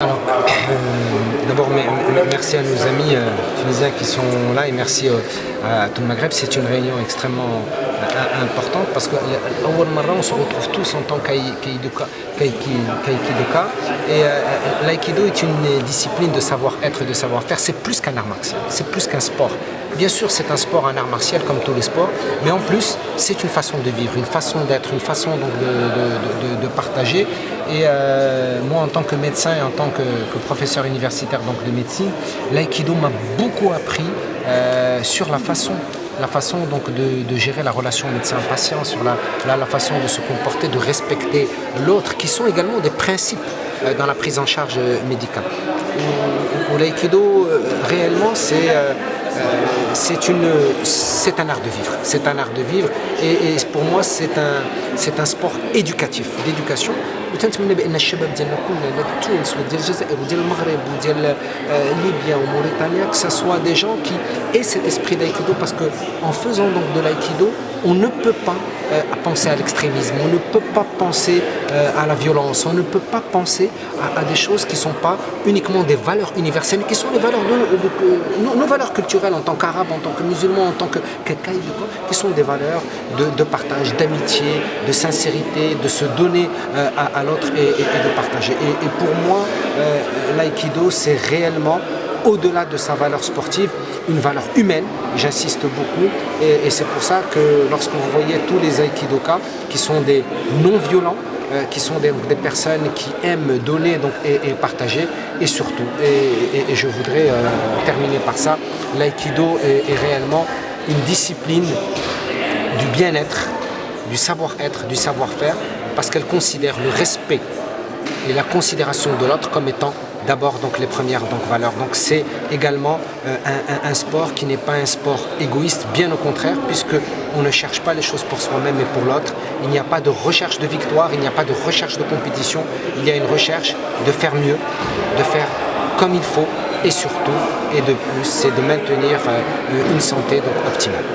Alors, d'abord, merci à nos amis tunisiens qui sont là et merci à tout le Maghreb. C'est une réunion extrêmement importante parce que on se retrouve tous en tant qu'aïkidoka. Et l'aïkido est une discipline de savoir-être et de savoir-faire. C'est plus qu'un art martial, c'est plus qu'un sport. Bien sûr, c'est un sport, un art martial comme tous les sports, mais en plus, c'est une façon de vivre, une façon d'être, une façon donc de partager. Et moi, en tant que médecin et en tant que professeur universitaire donc de médecine, l'aïkido m'a beaucoup appris sur la façon donc de gérer la relation médecin-patient, sur la façon de se comporter, de respecter l'autre, qui sont également des principes dans la prise en charge médicale. L'aïkido, réellement, c'est un art de vivre. C'est un art de vivre et pour moi c'est un sport éducatif, d'éducation. وتنتمنى بان الشباب ديالنا كلنا تونس وديال الجزائر وديال المغرب وديال ليبيا وموريتانيا que ça soit des gens qui aient cet esprit d'aïkido parce que en faisant donc de l'aïkido on ne peut pas penser à l'extrémisme, on ne peut pas penser à la violence, on ne peut pas penser à des choses qui ne sont pas uniquement des valeurs universelles, qui sont les valeurs nos valeurs culturelles en tant qu'arabes, en tant que musulmans, en tant que qui sont des valeurs de partage, d'amitié, de sincérité, de se donner à l'autre et de partager. Et pour moi, l'aïkido, c'est réellement, au-delà de sa valeur sportive, une valeur humaine, j'insiste beaucoup, et c'est pour ça que lorsque vous voyez tous les aïkidokas qui sont des non-violents, qui sont des personnes qui aiment donner donc, et partager, et surtout, et je voudrais terminer par ça, l'aïkido est réellement une discipline du bien-être, du savoir-être, du savoir-faire, parce qu'elle considère le respect et la considération de l'autre comme étant d'abord donc les premières donc, valeurs. Donc c'est également un sport qui n'est pas un sport égoïste, bien au contraire, puisqu'on ne cherche pas les choses pour soi-même et pour l'autre. Il n'y a pas de recherche de victoire, il n'y a pas de recherche de compétition, il y a une recherche de faire mieux, de faire comme il faut et surtout, et de plus, c'est de maintenir une santé donc, optimale.